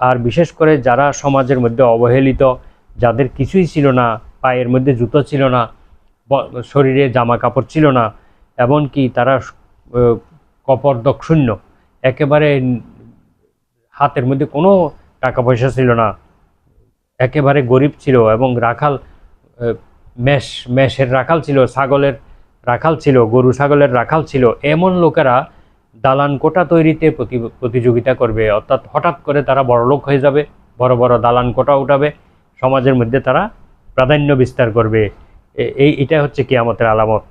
আর বিশেষ করে যারা সমাজের মধ্যে অবহেলিত, যাদের কিছুই ছিল না, পায়ের মধ্যে জুতো ছিল না, শরীরে জামা কাপড় ছিল না, এমনকি তারা কপর্দক শূন্য, একেবারে হাতের মধ্যে কোনো টাকা পয়সা ছিল না, একেবারে গরিব ছিল, এবং রাখাল মেষের রাখাল ছিল, ছাগলের রাখাল ছিল, গরু ছাগলের রাখাল ছিল, এমন লোকেরা দালান কোঠা তৈরিতে প্রতিযোগিতা করবে। অর্থাৎ হঠাৎ করে তারা বড়লোক হয়ে যাবে, বড় বড় দালান কোঠা উঠাবে, সমাজের মধ্যে তারা প্রাধান্য বিস্তার করবে। এটা হচ্ছে কিয়ামতের আলামত।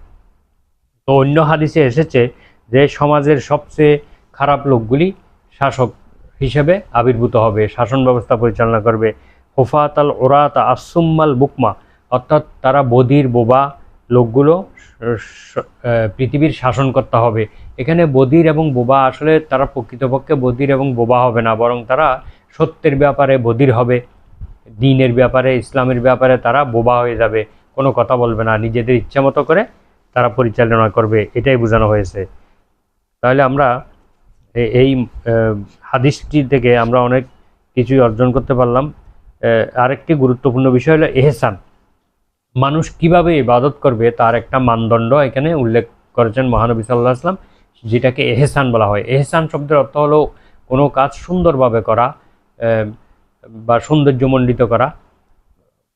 তো অন্য হাদিসে এসেছে যে সমাজের সবচেয়ে খারাপ লোকগুলি শাসক হিসেবে আবির্ভূত হবে, শাসন ব্যবস্থা পরিচালনা করবে। হুফাত আল ওরাত আসুম্মাল বুকমা, অর্থাৎ তারা বধির বোবা লোকগুলো পৃথিবীর শাসন করতে হবে। এখানে বধির এবং বোবা, আসলে তারা প্রকৃতপক্ষে বধির এবং বোবা হবে না, বরং তারা সত্যের ব্যাপারে বধির হবে, দ্বীনের ব্যাপারে, ইসলামের ব্যাপারে তারা বোবা হয়ে যাবে, কোনো কথা বলবে না, নিজেদের ইচ্ছা মতো করে তারা পরিচালনা করবে, এটাই বোঝানো হয়েছে। তাহলে আমরা এই হাদিসটি থেকে আমরা অনেক কিছুই অর্জন করতে পারলাম। আরেকটি গুরুত্বপূর্ণ বিষয় হলো এহসান। মানুষ কিভাবে ইবাদত করবে তার একটা মানদণ্ড এখানে উল্লেখ করেছেন মহানবী সাল্লাল্লাহু আলাইহি ওয়াসাল্লাম, যেটাকে এহসান বলা হয়। এহসান শব্দের অর্থ হলো কোনো কাজ সুন্দরভাবে করা বা সৌন্দর্যমণ্ডিত করা,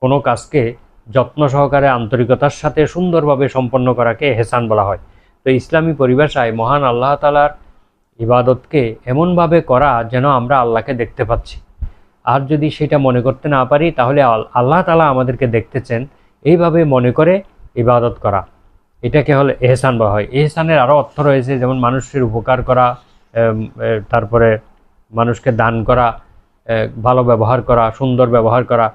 কোনো কাজকে যত্ন সহকারে আন্তরিকতার সাথে সুন্দরভাবে সম্পন্ন করাকে এহসান বলা হয়। তো ইসলামী পরিভাষায় মহান আল্লাহ তাআলার ইবাদতকে এমনভাবে করা যেন আমরা আল্লাহকে দেখতে পাচ্ছি। আর যদি সেটা মনে করতে না পারি, তাহলে আল্লাহ তাআলা আমাদেরকে দেখতেছেন, এইভাবে মনে করে ইবাদত করা, এটাকে হলো এহসান বলা হয়। এহসানের আরও অর্থ রয়েছে, যেমন মানুষের উপকার করা, তারপরে মানুষকে দান করা, ভালো ব্যবহার করা, সুন্দর ব্যবহার করা।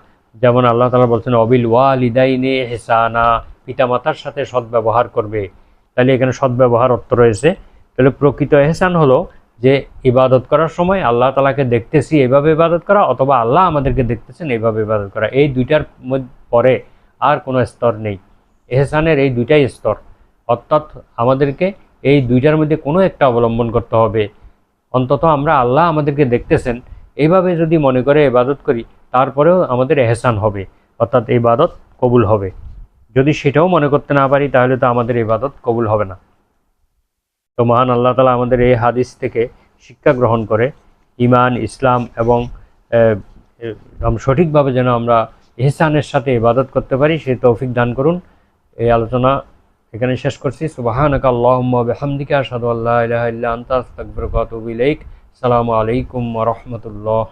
যেমন আল্লাহ তাআলা বলছেন অবিল ওয়ালিদাইনি ইহসানা, পিতামাতার সাথে সদ্ব্যবহার করবে। তাহলে এখানে সদ্ব্যবহার অর্থ রয়েছে। তাহলে প্রকৃত এহসান হলো যে ইবাদত করার সময় আল্লাহ তাআলাকে দেখতেছি এইভাবে ইবাদত করা, অথবা আল্লাহ আমাদেরকে দেখতেছেন এইভাবে ইবাদত করা। এই দুইটার পরে আর কোনো স্তর নেই। এহসানের এই দুইটাই স্তর, অর্থাৎ আমাদেরকে এই দুইটার মধ্যে কোনো একটা অবলম্বন করতে হবে। অন্তত আমরা আল্লাহ আমাদেরকে দেখতেছেন এইভাবে যদি মনে করে ইবাদত করি, তারপরেও আমাদের এহসান হবে, অর্থাৎ ইবাদত কবুল হবে। যদি সেটাও মনে করতে না পারি, তাহলে তো আমাদের ইবাদত কবুল হবে না। তো মহান আল্লাহ তাআলা আমাদের এই হাদিস থেকে শিক্ষা গ্রহণ করে ঈমান, ইসলাম এবং সঠিকভাবে যেন আমরা ইহসানের সাথে ইবাদত করতে পারি, সেই তৌফিক দান করুন। এই আলোচনা এখানে শেষ করছি। সুবহানাকা আল্লাহুম্মা ওয়া বিহামদিকা আশহাদু আল্লা ইলাহা ইল্লা আনতা আস্তাগফিরুকা ওয়া আতুবু ইলাইক। আসসালামু আলাইকুম ওয়া রাহমাতুল্লাহ।